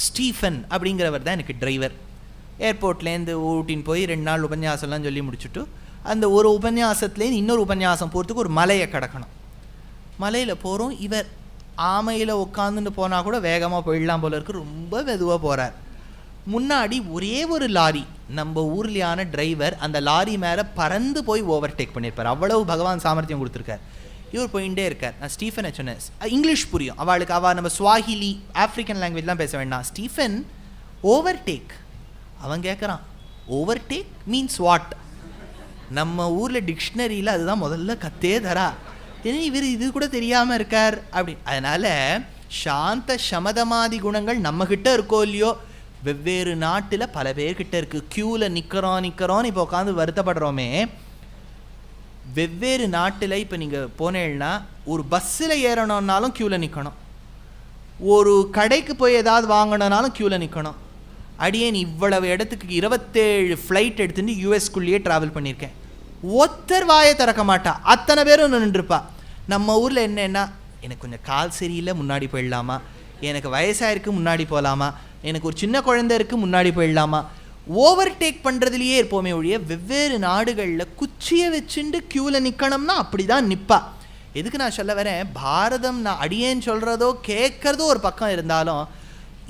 Stephen அப்படிங்கிறவர் தான் எனக்கு டிரைவர். ஏர்போர்ட்லேருந்து ஊட்டின்னு போய் 2 நாள் உபன்யாசம்லாம் சொல்லி முடிச்சுட்டு அந்த ஒரு உபன்யாசத்துலேருந்து இன்னொரு உபன்யாசம் போகிறதுக்கு ஒரு மலையை கடக்கணும். மலையில் போகிறோம். இவர் ஆமையில் உட்காந்துன்னு போனால் கூட வேகமாக போயிடலாம் போல இருக்கு, ரொம்ப மெதுவாக போகிறார். முன்னாடி ஒரே ஒரு லாரி, நம்ம ஊர்லையான டிரைவர் அந்த லாரி மேலே பறந்து போய் ஓவர்டேக் பண்ணியிருப்பார். அவ்வளவு பகவான் சாமர்த்தியம் கொடுத்துருக்கார். இவர் போயிட்டே இருக்கார். நான் ஸ்டீஃபனை சொன்னேன், இங்கிலீஷ் புரியும் அவளுக்கு, நம்ம ஸ்வாஹிலி ஆஃப்ரிக்கன் லாங்குவேஜ்லாம் பேச வேண்டாம். Stephen overtake. அவன் கேட்குறான், ஓவர்டேக் மீன்ஸ் வாட்? நம்ம ஊரில் டிக்ஷனரியில் அதுதான் முதல்ல கத்தே தரா. ஏன்னா இவர் இது கூட தெரியாமல் இருக்கார் அப்படின்னு. அதனால் சாந்த சமதமாதி குணங்கள் நம்மக்கிட்ட இருக்கோ இல்லையோ, வெவ்வேறு நாட்டில் பல பேர்கிட்ட இருக்குது. க்யூவில் நிற்கிறோன்னு இப்போ உட்காந்து வருத்தப்படுறோமே, வெவ்வேறு நாட்டில் இப்போ நீங்கள் போனேன்னா ஒரு பஸ்ஸில் ஏறணுன்னாலும் க்யூவில் நிற்கணும், ஒரு கடைக்கு போய் ஏதாவது வாங்கணுன்னாலும் க்யூவில் நிற்கணும். அடியேன் இவ்வளவு இடத்துக்கு 27 ஃப்ளைட் எடுத்துட்டு யூஎஸ்குள்ளேயே ட்ராவல் பண்ணியிருக்கேன். ஒருத்தர் வாயை திறக்க மாட்டா, அத்தனை பேரும் நின்றுருப்பா. நம்ம ஊரில் என்னென்னா, எனக்கு கொஞ்சம் கால் சரியில்லை முன்னாடி போயிடலாமா, எனக்கு வயசாயிருக்கு முன்னாடி போகலாமா, எனக்கு ஒரு சின்ன குழந்தை இருக்குது முன்னாடி போயிடலாமா, ஓவர்டேக் பண்ணுறதுலையே இருப்போமே ஒழிய வெவ்வேறு நாடுகளில் குச்சியை வச்சுட்டு க்யூவில் நிற்கணும்னா அப்படி தான் நிற்பா. எதுக்கு நான் சொல்ல வரேன், பாரதம் நான் அடியேன்னு சொல்கிறதோ கேட்குறதோ ஒரு பக்கம் இருந்தாலும்,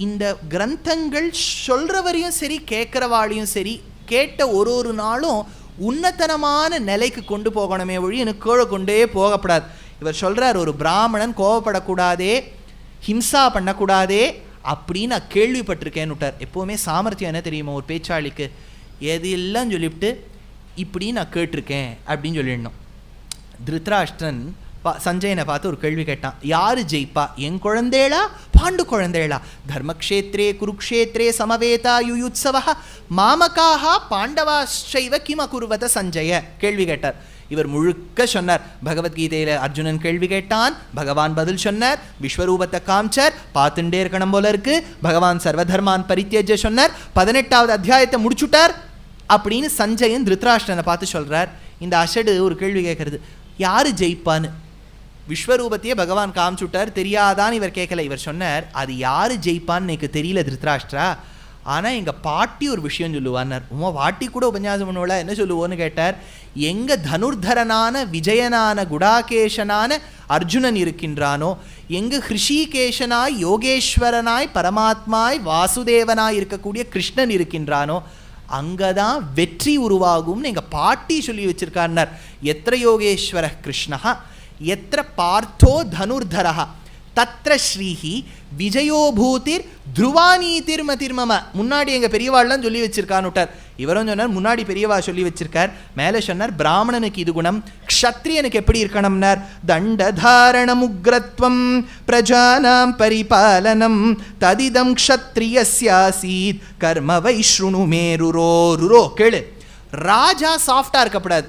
இந்த கிரந்தங்கள் சொல்கிறவரையும் சரி கேட்குறவாளையும் சரி கேட்ட ஒரு நாளும் உன்னதனமான நிலைக்கு கொண்டு போகணுமே ஒழி எனக்கு கீழே கொண்டே போகப்படாது. இவர் சொல்கிறார், ஒரு பிராமணன் கோவப்படக்கூடாதே, ஹிம்சா பண்ணக்கூடாதே அப்படின்னு நான் கேள்விப்பட்டிருக்கேன்னு விட்டார். எப்போவுமே சாமர்த்தியம் என்ன தெரியுமா ஒரு பேச்சாளிக்கு, எது எல்லாம் சொல்லிவிட்டு இப்படி நான் கேட்டிருக்கேன் அப்படின்னு சொல்லிடணும். திருத்ராஷ்டிரன் சஞ்சயனை பார்த்து ஒரு கேள்வி கேட்டான், யார் ஜெயிப்பா, என் குழந்தைகளா பாண்டு குழந்தைகளா? தர்மக்ஷேத்ரே குருக்ஷேத்ரே சமவேதா யுயுத்சவா மாமகாஹ பாண்டவாஸ்சைவ கிம் அகுர்வத சஞ்சய கேள்வி கேட்டார். இவர் முழுக்க சொன்னார். பகவத்கீதையில் அர்ஜுனன் கேள்வி கேட்டான், பகவான் பதில் சொன்னார், விஸ்வரூபத்தை காமிச்சார், பார்த்துட்டே இருக்கணும் போல இருக்கு, பகவான் சர்வதர்மான் பரித்யஜ்ய சொன்னார், 18வது அத்தியாயத்தை முடிச்சுட்டார் அப்படின்னு சஞ்சயன் திருத்ராஷ்டிரனை பார்த்து சொல்கிறார். இந்த அஷடு ஒரு கேள்வி கேட்கறது, யார் ஜெயிப்பான்னு. விஸ்வரூபத்தையே பகவான் காமிச்சுட்டார், தெரியாதான்னு இவர் கேட்கல. இவர் சொன்னார், அது யார் ஜெயிப்பான்னு எனக்கு தெரியல திருத்ராஷ்டிரா, ஆனால் எங்கள் பாட்டி ஒரு விஷயம் சொல்லுவான்னார். உமா பாட்டி கூட உபன்யாசம் பண்ணுவா, என்ன சொல்லுவோன்னு கேட்டார், எங்கள் தனுர்தரனான விஜயனான குடாகேஷனான அர்ஜுனன் இருக்கின்றானோ, எங்கள் ஹிருஷிகேஷனாய் யோகேஸ்வரனாய் பரமாத்மாய் வாசுதேவனாய் இருக்கக்கூடிய கிருஷ்ணன் இருக்கின்றானோ, அங்கதான் வெற்றி உருவாகும்னு எங்கள் பாட்டி சொல்லி வச்சிருக்காருன்னார். எத்திர யோகேஸ்வர கிருஷ்ணா எத்திர பார்த்தோ தனுர்தரா தத்ர ஸ்ரீஹி விஜயோபூதிர் துருவானீதிர் மதிர்மம. முன்னாடி எங்கள் பெரியவாள்லாம் சொல்லி வச்சிருக்கான்னு விட்டார். இவரும் சொன்னார், முன்னாடி பெரியவா சொல்லி வச்சிருக்கார். மேலே சொன்னார், பிராமணனுக்கு இது குணம், க்ஷத்ரியனுக்கு எப்படி இருக்கணும்னார், தண்டதாரணம் உக்ரத்வம் பிரஜானாம் பரிபாலனம் ததிதம் க்ஷத்ரியஸ்யாசீத் கர்ம வைஷ்ணுணு மேருரோ. கேளு, ராஜா சாஃப்டாக இருக்கப்படாது.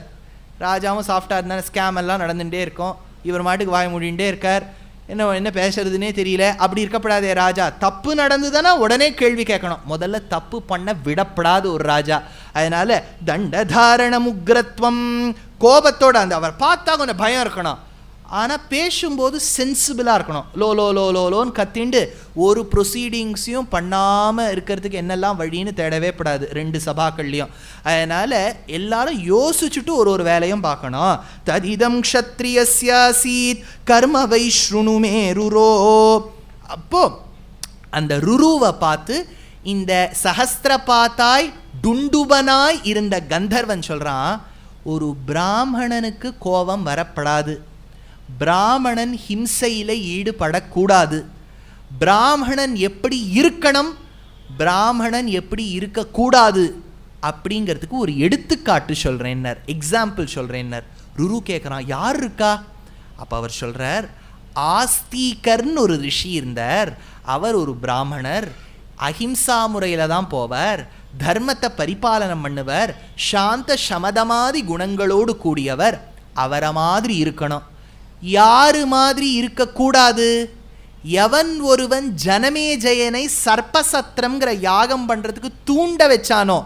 ராஜாவும் சாஃப்டாக இருந்தால் ஸ்கேம் எல்லாம் நடந்துகிட்டே இருக்கும், இவர் மாட்டுக்கு வாய் மூடிகிட்டே இருக்கார், என்ன பேசுறதுனே தெரியல, அப்படி இருக்கப்படாதே ராஜா. தப்பு நடந்துதானா உடனே கேள்வி கேட்கணும், முதல்ல தப்பு பண்ண விடப்படாது ஒரு ராஜா. அதனால தண்டதாரணம் உக்ரத்வம், கோபத்தோட அந்த அவர் பார்த்தா கொஞ்சம் பயம் இருக்கணும், ஆனால் பேசும்போது சென்சிபிளாக இருக்கணும். லோன்னு கத்திண்டு ஒரு ப்ரொசீடிங்ஸையும் பண்ணாமல் இருக்கிறதுக்கு என்னெல்லாம் வழின்னு தேடவே படாது 2 சபாக்கள்லையும். அதனால் எல்லாரும் யோசிச்சுட்டு ஒரு வேலையும் பார்க்கணும். ததிதம் க்ஷத்ரியஸ்யாசீத் கர்ம வைஷ்ணுணு மேருரோ. அப்போது அந்த ருருவை பார்த்து இந்த சஹஸ்திரபாத்தாய் டுண்டுபனாய் இருந்த கந்தர்வன் சொல்கிறான், ஒரு பிராமணனுக்கு கோபம் வரப்படாது, பிராமணன் ஹிம்சையில் ஈடுபடக்கூடாது, பிராமணன் எப்படி இருக்கணும், பிராமணன் எப்படி இருக்கக்கூடாது அப்படிங்கிறதுக்கு ஒரு எடுத்துக்காட்டு சொல்கிறேன்னர், எக்ஸாம்பிள் சொல்கிறேன்னர். ருரு கேட்குறான், யார் இருக்கா? அப்போ அவர் சொல்கிறார், ஆஸ்திகர்னு ஒரு ரிஷி இருந்தார், அவர் ஒரு பிராமணர், அஹிம்சா முறையில் தான் போவார், தர்மத்தை பரிபாலனம் பண்ணுவர், சாந்த சமதமாதி குணங்களோடு கூடியவர், அவரை மாதிரி இருக்கணும். யாரு மாதிரி இருக்கக்கூடாது? எவன் ஒருவன் ஜனமேஜயனை சர்ப்பசத்திரம்ங்கிற யாகம் பண்ணுறதுக்கு தூண்ட வச்சானோ,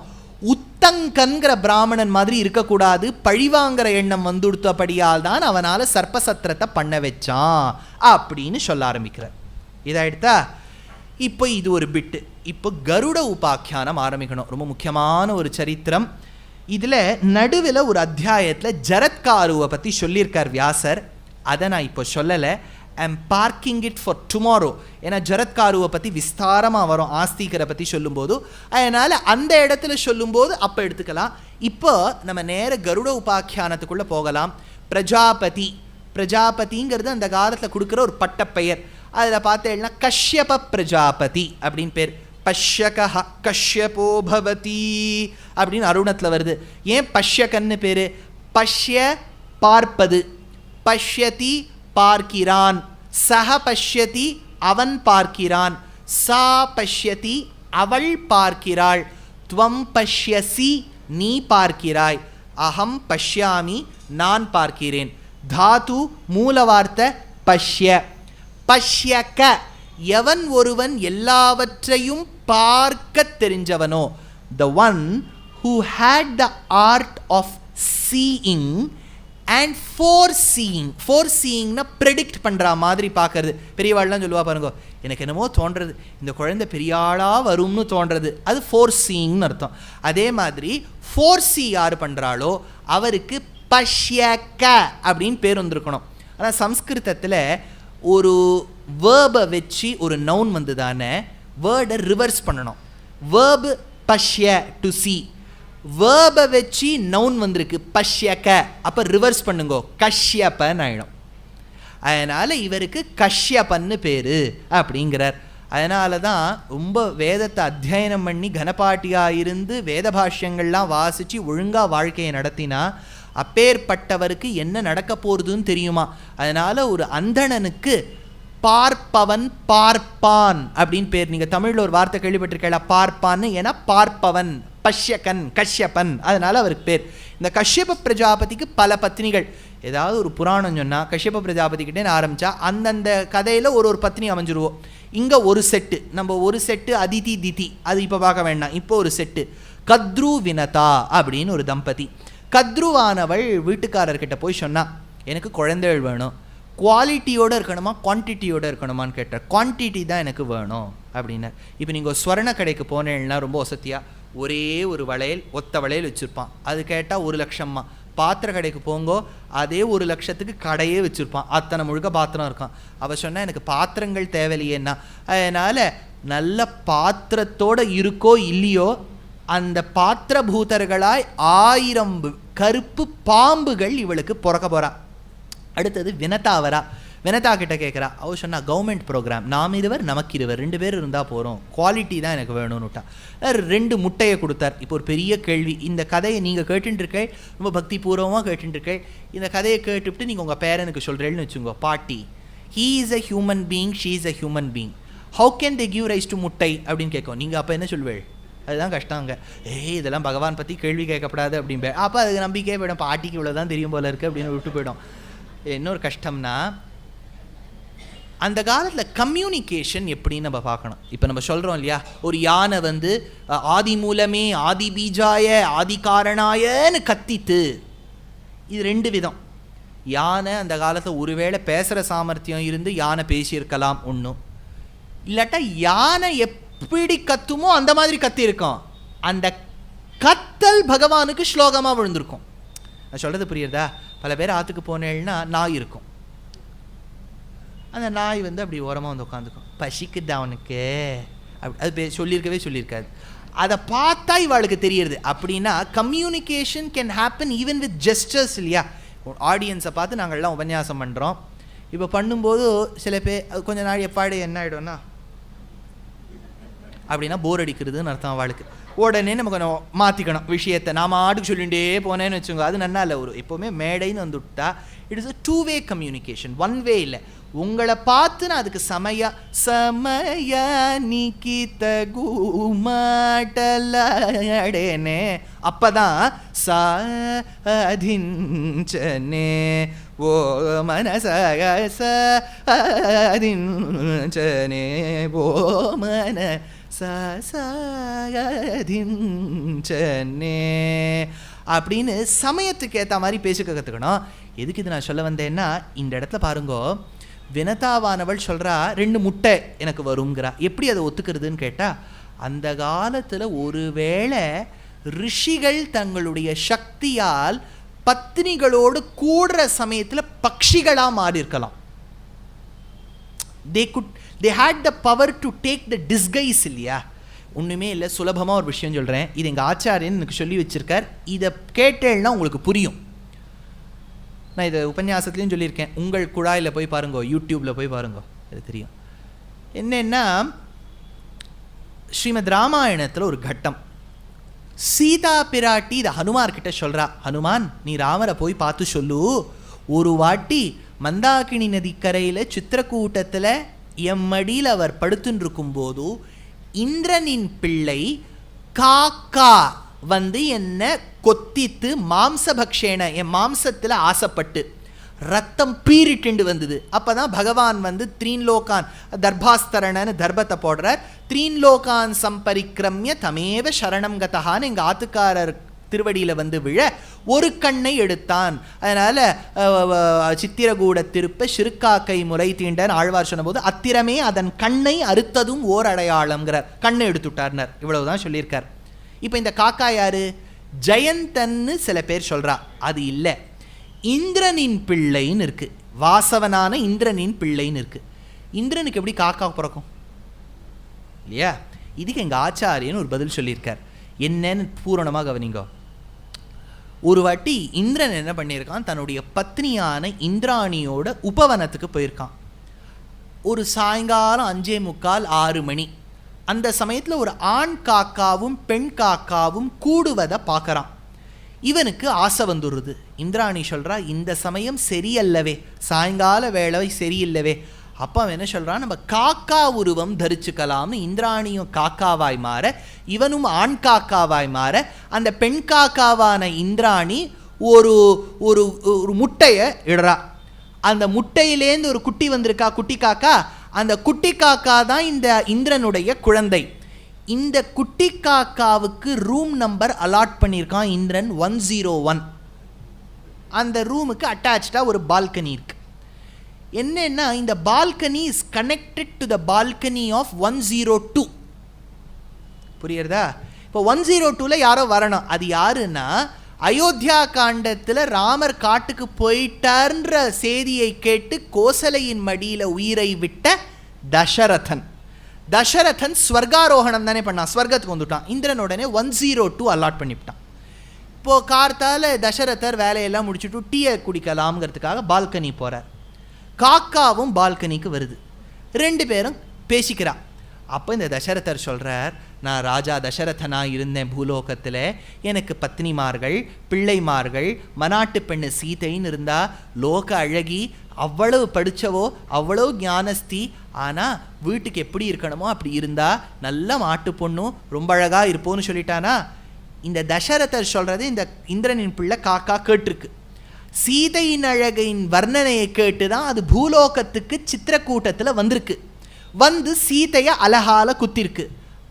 உத்தங்கன்கிற பிராமணன் மாதிரி இருக்கக்கூடாது, பழிவாங்கிற எண்ணம் வந்துடுத்தபடியால் தான் அவனால் சர்ப்பசத்திரத்தை பண்ண வச்சான் அப்படின்னு சொல்ல ஆரம்பிக்கிறார். இதாயிடுத்தா? இப்போ இது ஒரு பிட்டு. இப்போ கருட உபாக்கியானம் ஆரம்பிக்கணும். ரொம்ப முக்கியமான ஒரு சரித்திரம். இதில் நடுவில் ஒரு அத்தியாயத்தில் ஜரத்காருவை பற்றி சொல்லியிருக்கார் வியாசர். அதை நான் இப்போ சொல்லலை. I'm parking it for tomorrow. ஏன்னா ஜரத்காருவை பற்றி விஸ்தாரமாக வரும் ஆஸ்திகரை பற்றி சொல்லும்போது. அதனால் அந்த இடத்துல சொல்லும்போது அப்போ எடுத்துக்கலாம். இப்போ நம்ம நேர கருட உபாக்கியானத்துக்குள்ளே போகலாம். பிரஜாபதி, பிரஜாபதிங்கிறது அந்த காலத்தில் கொடுக்குற ஒரு பட்டப்பெயர். அதில் பார்த்தேன்னா கஷ்யப பிரஜாபதி அப்படின்னு பேர். பஷ்யக கஷ்யபோ பவதி அப்படின்னு அருணத்தில் வருது. ஏன் பஷ்யகன்னு பேர்? பஷ்ய பார்ப்பது, பஷ்யதி பார்க்கிறான், சஹ பஷ்யதி அவன் பார்க்கிறான், சா பஷ்யதி அவள் பார்க்கிறாள், துவம் பஷ்யசி நீ பார்க்கிறாய், அகம் பஷ்யாமி நான் பார்க்கிறேன். தாது மூல வார்த்தை பஷ்ய. பஷ்யக எவன் ஒருவன் எல்லாவற்றையும் பார்க்க தெரிஞ்சவனோ, the one who had the art of seeing and foreseeing. foreseeingனா ப்ரெடிக்ட் பண்ணுற மாதிரி பார்க்கறது. பெரியவாள்லாம் சொல்லுவா பாருங்க, எனக்கு என்னமோ தோன்றது இந்த குழந்தை பெரிய ஆளாக வரும்னு தோன்றது, அது ஃபோர்சீயிங்னு அர்த்தம். அதே மாதிரி ஃபோர்சி யார் பண்ணுறாளோ அவருக்கு பஷ்யக அப்படின்னு பேர் வந்திருக்கணும். ஆனால் சம்ஸ்கிருதத்தில் ஒரு வேர்பை வச்சு ஒரு நவுன் வந்து தானே வேர்டை ரிவர்ஸ் பண்ணணும். வேர்பு பஷ்ய டு சி, வேர்பை வச்சு நவுன் வந்திருக்கு பஷ்யக, அப்போ ரிவர்ஸ் பண்ணுங்கோ கஷ்யப்பன் ஆயிடும். அதனால் இவருக்கு கஷ்யப்பன்னு பேர் அப்படிங்கிறார். அதனால தான் ரொம்ப வேதத்தை அத்தியனம் பண்ணி கனபாட்டியாக இருந்து வேத பாஷ்யங்கள்லாம் வாசித்து ஒழுங்காக வாழ்க்கையை நடத்தினா அப்பேற்பட்டவருக்கு என்ன நடக்க போகிறதுன்னு தெரியுமா. அதனால் ஒரு அந்தணனுக்கு பார்ப்பவன் பார்ப்பான் அப்படின்னு பேர். நீங்கள் தமிழில் ஒரு வார்த்தை கேள்விப்பட்டிருக்கா பார்ப்பான்னு? ஏன்னா பார்ப்பவன் பஷ்யகன் கஷ்யப்பன், அதனால் அவருக்கு பேர். இந்த கஷ்யப பிரஜாபதிக்கு பல பத்னிகள். ஏதாவது ஒரு புராணம் சொன்னால் கஷ்யப பிரஜாபதிக்கிட்டே ஆரம்பித்தா அந்தந்த கதையில் ஒரு ஒரு பத்னி அமைஞ்சிருவோம். இங்கே ஒரு செட்டு, நம்ம ஒரு செட்டு அதிதி திதி, அது இப்போ பார்க்க வேண்டாம். இப்போ ஒரு செட்டு கத்ரு வினதா அப்படின்னு ஒரு தம்பதி. கத்ருவானவள் வீட்டுக்காரர்கிட்ட போய் சொன்னா, எனக்கு குழந்தைகள் வேணும், குவாலிட்டியோடு இருக்கணுமா குவான்டிட்டியோடு இருக்கணுமான்னு கேட்டார். குவான்டிட்டி தான் எனக்கு வேணும் அப்படின்னார். இப்போ நீங்கள் ஸ்வர்ண கடைக்கு போனேன்னா ரொம்ப வசதியாக ஒரே ஒரு வளையல் ஒத்த வளையல் வச்சுருப்பான், அது கேட்டால் 1,00,000. பாத்திர கடைக்கு போங்கோ, அதே 1,00,000க்கு கடையே வச்சுருப்பான், அத்தனை முழுக்க பாத்திரம் இருக்கான். அவள் சொன்னால் எனக்கு பாத்திரங்கள் தேவையில்லையேன்னா. அதனால் நல்ல பாத்திரத்தோடு இருக்கோ இல்லையோ அந்த பாத்திரபூதர்களாய் 1000 கருப்பு பாம்புகள் இவளுக்கு பிறக்க போகிறா. அடுத்தது வினதா வரா. வினதா கிட்ட கேட்குறா. அவள் சொன்னா கவர்மெண்ட் ப்ரோக்ராம், நாம் இருவர் நமக்கு இருவர், 2 பேர் இருந்தால் போகிறோம், குவாலிட்டி தான் எனக்கு வேணும்னுட்டா. 2 முட்டையை கொடுத்தார். இப்போ ஒரு பெரிய கேள்வி, இந்த கதையை நீங்கள் கேட்டுருக்கேள், ரொம்ப பக்தி பூர்வமாக கேட்டுருக்கேள். இந்த கதையை கேட்டுவிட்டு நீங்கள் உங்கள் பேரனுக்கு சொல்கிறேன்னு வச்சுக்கோங்க, பாட்டி he is a human being, she is a human being, how can they give rice to முட்டை அப்படின்னு கேட்கும். நீங்கள் அப்போ என்ன சொல்வேள்? அதுதான் கஷ்டங்க. இதெல்லாம் பகவான் பற்றி கேள்வி கேட்கப்படாது அப்படின்பே. அப்போ அதுக்கு நம்பிக்கையே போயிடும், பாட்டிக்கு இவ்வளோ தான் தெரியும் போல இருக்குது அப்படின்னு விட்டு போயிடும். இன்னொரு கஷ்டம்னா அந்த காலத்தில் கம்யூனிகேஷன் எப்படின்னு நம்ம பார்க்கணும். இப்போ நம்ம சொல்கிறோம் இல்லையா, ஒரு யானை வந்து ஆதி மூலமே ஆதி பீஜாய ஆதி காரணாயன்னு கத்தித்து. இது 2 விதம். யானை அந்த காலத்தில் ஒருவேளை பேசுகிற சாமர்த்தியம் இருந்து யானை பேசியிருக்கலாம் ஒன்றும், இல்லாட்டா யானை எப்படி கத்துமோ அந்த மாதிரி கத்தியிருக்கோம். அந்த கத்தல் பகவானுக்கு ஸ்லோகமாக விழுந்திருக்கும். நான் சொல்கிறது புரியுறதா? பல பேர் ஆற்றுக்கு போனேன்னா நாய் இருக்கும், அந்த நாய் வந்து அப்படி ஓரமாக வந்து உட்காந்துக்கும், பசிக்குது அவனுக்கு அப்படி, அது சொல்லியிருக்காது. அதை பார்த்தா இவாளுக்கு தெரியுது. அப்படின்னா communication can happen even with gestures இல்லையா. ஆடியன்ஸை பார்த்து நாங்கள்லாம் உபன்யாசம் பண்ணுறோம். இப்போ பண்ணும்போது சில பேர் கொஞ்ச நாள் எப்பாடி என்ன ஆகிடும்னா அப்படின்னா போர் அடிக்கிறதுன்னு அர்த்தம் அவளுக்கு. உடனே நம்ம கொஞ்சம் மாற்றிக்கணும் விஷயத்தை. நாம் ஆடுக்கு சொல்லிகிட்டே போனேன்னு வச்சுக்கோங்க, அது நல்லா இல்லை. ஒரு எப்போவுமே மேடைன்னு வந்துவிட்டா it is a 2-way communication, 1-way இல்லை. உங்களை பார்த்து நான் அதுக்கு சமய நிக்கித கூமாட்டலடேனே அப்பதான் சாதிஞ்சனே ஓ மனசதிஞ்சனே ஓ மன சாதிஞ்சனே அப்படின்னு சமயத்துக்கு ஏற்ற மாதிரி பேசிக்க கற்றுக்கணும். எதுக்கு இது நான் சொல்ல வந்தேன்னா, இந்த இடத்துல பாருங்கோ, வினதாவானவள் சொல்கிறா 2 முட்டை எனக்கு வருங்கிறா. எப்படி அதை ஒத்துக்கிறதுன்னு கேட்டால், அந்த காலத்தில் ஒருவேளை ரிஷிகள் தங்களுடைய சக்தியால் பத்னிகளோடு கூடுற சமயத்தில் பக்ஷிகளாக மாறி இருக்கலாம். they had the power to take the disguise இல்லையா? ஒன்றுமே இல்லை, சுலபமாக ஒரு விஷயம் சொல்கிறேன். இது எங்கள் ஆச்சாரியன் எனக்கு சொல்லி வச்சுருக்கார். இதை கேட்டேன்னா உங்களுக்கு புரியும். நான் இதை உபன்யாசத்துலேயும் சொல்லியிருக்கேன். உங்கள் குழாயில் போய் பாருங்கோ, யூடியூப்பில் போய் பாருங்கோ, அது தெரியும். என்னென்னா, ஸ்ரீமத் ராமாயணத்தில் ஒரு கட்டம், சீதா பிராட்டி இதை ஹனுமார்கிட்ட சொல்கிறா, ஹனுமான் நீ ராமரை போய் பார்த்து சொல்லு, ஒரு வாட்டி மந்தாகினி நதிக்கரையில் சித்திரக்கூட்டத்தில் எம்மடியில் அவர் படுத்துன்னு இருக்கும்போது இந்திரனின் பிள்ளை காக்கா வந்து என்ன கொத்தித்து மாம்சபக்ஷேன, என் மாம்சத்தில் ஆசைப்பட்டு ரத்தம் பீரிட்டு வந்தது. அப்போ தான் பகவான் வந்து த்ரீன்லோகான் தர்பாஸ்தரணன்னு தர்பத்தை போடுறார். த்ரீன்லோகான் சம்பரிக்கிரமிய தமேவ சரணம் கதஹான்னு எங்கள் ஆத்துக்காரர் திருவடியில் வந்து விழ ஒரு கண்ணை எடுத்தான். அதனால் சித்திரகூட திருப்ப சிறுக்காக்கை முறை தீண்டன் ஆழ்வார் சொன்னபோது அத்திரமே அதன் கண்ணை அறுத்ததும் ஓர் அடையாளம்ங்கிறார். கண்ணை எடுத்துட்டார்னர். இவ்வளவுதான் சொல்லியிருக்கார். இப்போ இந்த காக்கா யாரு? ஜெயந்தன்னு சில பேர் சொல்கிறா. அது இல்லை, இந்திரனின் பிள்ளைன்னு இருக்கு. வாசவனான இந்திரனின் பிள்ளைன்னு இருக்கு. இந்திரனுக்கு எப்படி காக்கா பிறக்கும் இல்லையா? இதுக்கு எங்கள் ஆச்சாரியன் ஒரு பதில் சொல்லியிருக்கார். என்னன்னு பூரணமாக கவனிங்கோ. ஒரு வாட்டி இந்திரன் என்ன பண்ணியிருக்கான், தன்னுடைய பத்னியான இந்திராணியோட உபவனத்துக்கு போயிருக்கான். ஒரு சாயங்காலம் 5:45 6 மணி. அந்த சமயத்தில் ஒரு ஆண் காக்காவும் பெண் காக்காவும் கூடுவதை பார்க்குறான். இவனுக்கு ஆசை வந்துடுது. இந்திராணி சொல்கிறா, இந்த சமயம் சரியல்லவே, சாயங்கால வேலை சரியில்லவே. அப்போ அவன் என்ன சொல்கிறான், நம்ம காக்கா உருவம் தரிச்சுக்கலாம்னு இந்திராணியும் காக்காவாய் மாற, இவனும் ஆண் காக்காவாய் மாற, அந்த பெண் காக்காவான இந்திராணி ஒரு ஒரு ஒரு முட்டையை இடுறா. அந்த முட்டையிலேருந்து ஒரு குட்டி வந்திருக்கா, குட்டி காக்கா. அந்த குட்டி காக்கா தான் இந்த இந்திரனுடைய குழந்தை. இந்த குட்டி காக்காவுக்கு ரூம் நம்பர் அலாட் பண்ணியிருக்கான் இந்திரன் 101. அந்த ரூமுக்கு அட்டாச்சாக ஒரு பால்கனி இருக்கு. என்னன்னா, இந்த balcony is connected to the balcony of 102. புரியுறதா? இப்போ 102ல் யாரோ வரணும். அது யாருன்னா, அயோத்தியா காண்டத்தில் ராமர் காட்டுக்கு போயிட்டார்ன்ற செய்தியை கேட்டு கோசலையின் மடியில் உயிரை விட்ட தசரதன். தசரதன் ஸ்வர்காரோகணம் தானே பண்ணான், ஸ்வர்கத்துக்கு வந்துட்டான். இந்திரன் உடனே 102 அலாட் பண்ணிவிட்டான். இப்போது கார்த்தால் தசரதர் வேலையெல்லாம் முடிச்சுட்டு டீயை குடிக்கலாம்ங்கிறதுக்காக பால்கனி போகிறார். காக்காவும் பால்கனிக்கு வருது. 2 பேரும் பேசிக்கிறா. அப்போ இந்த தசரதர் சொல்கிறார், நான் ராஜா தசரதனாக இருந்தேன் பூலோகத்தில், எனக்கு பத்னிமார்கள் பிள்ளைமார்கள் மனாட்டு பெண்ணு சீதைன்னு இருந்தால் லோக அழகி, அவ்வளவு படித்தவோ அவ்வளவு ஞானஸ்தி. ஆனால் வீட்டுக்கு எப்படி இருக்கணுமோ அப்படி இருந்தால் நல்ல மாட்டு பொண்ணும் ரொம்ப அழகாக இருப்போன்னு சொல்லிட்டானா. இந்த தசரதர் சொல்கிறது இந்த இந்திரனின் பிள்ளை காக்கா கேட்டிருக்கு. சீதையின் அழகின் வர்ணனையை கேட்டு தான் அது பூலோகத்துக்கு சித்திரக்கூட்டத்தில் வந்திருக்கு. வந்து சீதையை அழகால குத்திருக்கு.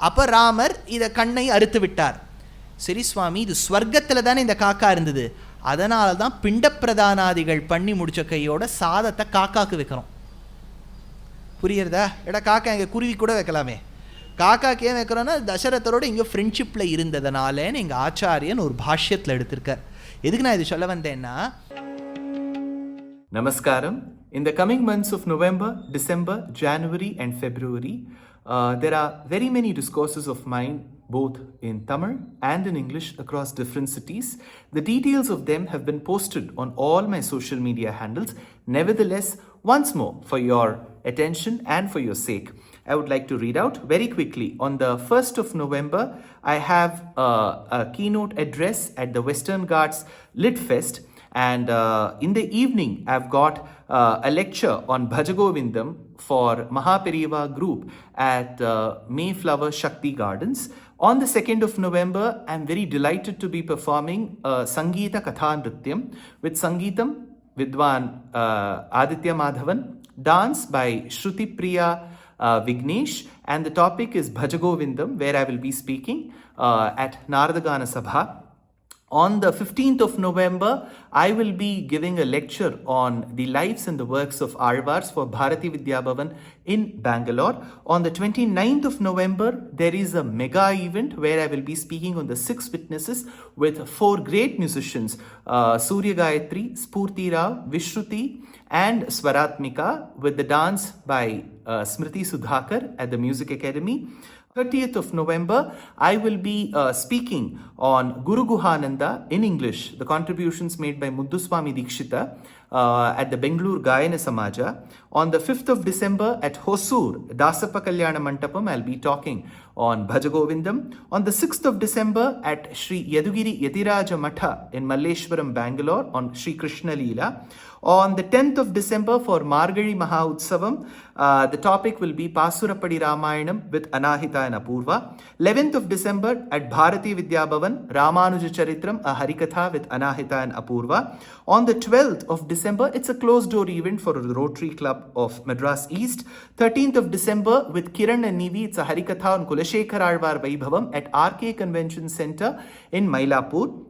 அப்போ ராமர் இதை கண்ணை அறுத்து விட்டார். சரி சுவாமி, இது ஸ்வர்க்கத்தில் தானே இந்த காக்கா இருந்தது, அதனால தான் பிண்ட பிரதானாதிகள் பண்ணி முடிச்ச கையோட சாதத்தை காக்காக்கு வைக்கிறோம். புரியுறதா? எடா காக்கா எங்கள் குருவி கூட வைக்கலாமே. காக்காக்கு ஏன் வைக்கிறோன்னா, தசரதரோடு இங்கே ஃப்ரெண்ட்ஷிப்பில் இருந்ததுனாலேன்னு எங்கள் ஆச்சாரியன் ஒரு பாஷ்யத்தில் எடுத்திருக்கார். எதுக்கு நான் இது சொல்ல வந்தேன்னா, Namaskaram. In the coming months of November, December, January and February, there are very many discourses of mine, both in Tamil and in English, across different cities. The details of them have been posted on all my social media handles. Nevertheless, once more, for your attention and for your sake, I would like to read out very quickly. On the 1st of November, I have a keynote address at the Western Ghats Lit Fest. And in the evening, I've got a lecture on Bhajagovindam for Mahaperiva group at Mayflower Shakti Gardens. On the 2nd of November, I'm very delighted to be performing Sangeeta Katha Nrityam with Sangeetam Vidwan Aditya Madhavan, dance by Shruti Priya Vignesh, and the topic is Bhajagovindam, where I will be speaking at Naradagana Sabha. On the 15th of November, I will be giving a lecture on the lives and the works of Alvars for Bharati Vidya Bhavan in Bangalore. On the 29th of November, there is a mega event where I will be speaking on the 6 witnesses with 4 great musicians, Surya Gayatri, Spurti Rao, Vishruti and Swaratmika, with the dance by Smriti Sudhakar at the Music Academy. 30th of November, I will be speaking on Guru Guhananda in English, the contributions made by Mudduswami Dikshita at the Bengaluru Gayana Samaja. On the 5th of December at Hosur, Dasappa Kalyana Mantapam, I'll be talking on Bhajagovindam. On the 6th of December at Sri Yadugiri Yadiraja Matha in Malleshwaram, Bangalore on Sri Krishna Leela. On the 10th of December for Margari Maha Utsavam, the topic will be Pasurappadi Ramayanam with Anahita and Apurva. 11th of December at Bharati Vidya Bhavan, Ramanuja Charitram, a Harikatha with Anahita and Apurva. On the 12th of December, it's a closed door event for the Rotary Club of Madras East. 13th of December with Kiran and Nivi, it's a Harikatha on Kulashekar Alvar Vaibhavam at RK Convention Center in Mylapore.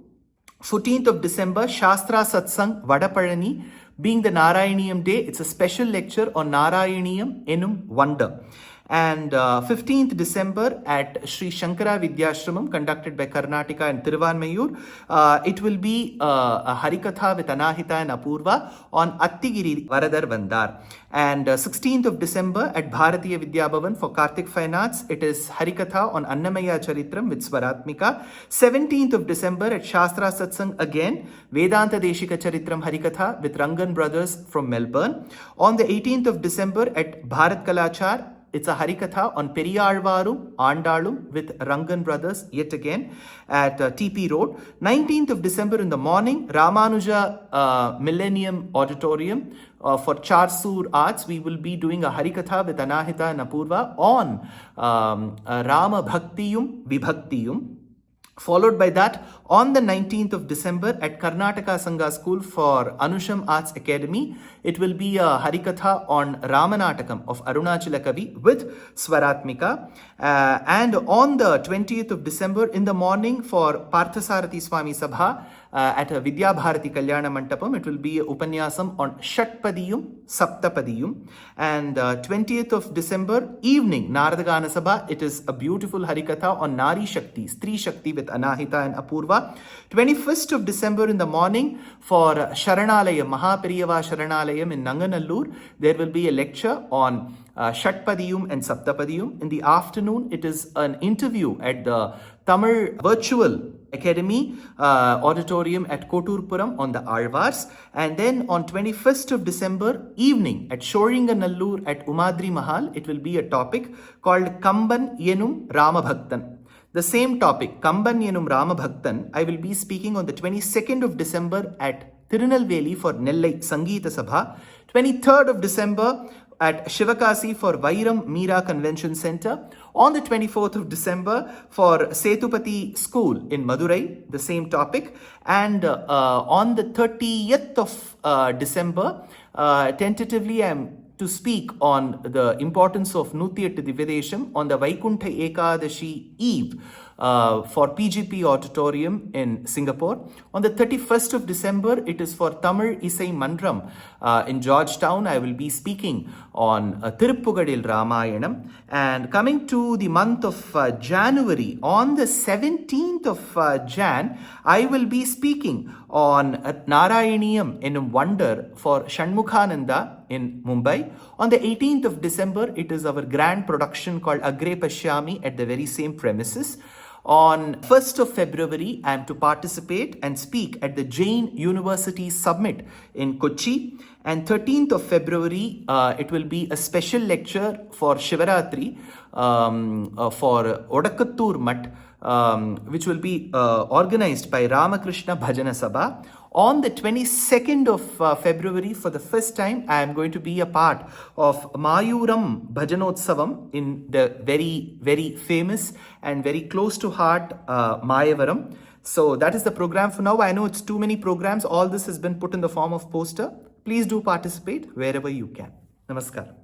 14th of December, Shastra Satsang Vadapalani. Being the Narayaniyam day, it's a special lecture on Narayaniyam Enum Wonder. And 15th December at Sri Shankara Vidyashramam, conducted by Karnataka and Thiruvanmayur, it will be a Harikatha with Anahita and Apurva on Attigiri Varadar Vandar. And 16th of December at Bharatiya Vidya Bhavan for Karthik Fine Arts, it is Harikatha on Annamaya Charitram with Swaratmika. 17th of December at Shastra Satsang again, Vedanta Deshika Charitram Harikatha with Rangan Brothers from Melbourne. On the 18th of December at Bharat Kalachar, it's a Harikatha on Periyalvarum, Andalum with Rangan Brothers yet again at TP Road. 19th of December in the morning, Ramanuja Millennium Auditorium for Charsur Arts. We will be doing a Harikatha with Anahita and Apurva on Rama Bhaktiyum Vibhaktiyum. Followed by that, on the 19th of December at Karnataka Sangha School for Anusham Arts Academy, it will be a Harikatha on Ramanatakam of Arunachala Kavi with Swaratmika. And on the 20th of December in the morning for Parthasarathi Swami Sabha at Vidya Bharati Kalyana Mantapam, it will be a Upanyasam on Shatpadiyum, Saptapadiyum. And 20th of December evening, Naradagana Sabha, it is a beautiful Harikatha on Nari Shakti, Stri Shakti with Anahita and Apurva. 21st of December in the morning for Sharanalayam, Mahaperiyava Sharanalayam in Nanganallur, there will be a lecture on Shatpadiyum and Saptapadiyum. In the afternoon, it is an interview at the Tamil Virtual Academy Auditorium at Koturpuram on the Alvars. And then on 21st of December evening at Shoringanallur at Umadri Mahal, it will be a topic called Kamban Yenum Ramabhaktan. The same topic, Kamban Yenum Ramabhaktan, I will be speaking on the 22nd of December at Tirunelveli for Nellai Sangeeta Sabha. 23rd of December at Shivakasi for Vairam Meera Convention Center. On the 24th of December for Setupati School in Madurai, the same topic. And on the 30th of December, tentatively I am to speak on the importance of Nutyat Divyadesham on the Vaikuntha Ekadashi Eve for PGP Auditorium in Singapore. On the 31st of December, it is for Tamil Isai Mandram in Georgetown. I will be speaking on Tiruppugadil Ramayanam. And coming to the month of January, on the 17th of Jan, I will be speaking on Narayaniyam in Wonder for Shanmukhananda in Mumbai. On the 18th of December, it is our grand production called Agre Pashyami at the very same premises. On 1st of February, I am to participate and speak at the Jain University Summit in Kochi. And 13th of February, it will be a special lecture for Shivaratri for Odakattur Mutt, which will be organized by Ramakrishna Bhajana Sabha. On the 22nd of February, for the first time, I am going to be a part of Mayuram Bhajanotsavam in the very, very famous and very close to heart Mayavaram. So that is the program for now. I know it's too many programs. All this has been put in the form of poster. Please do participate wherever you can. Namaskar.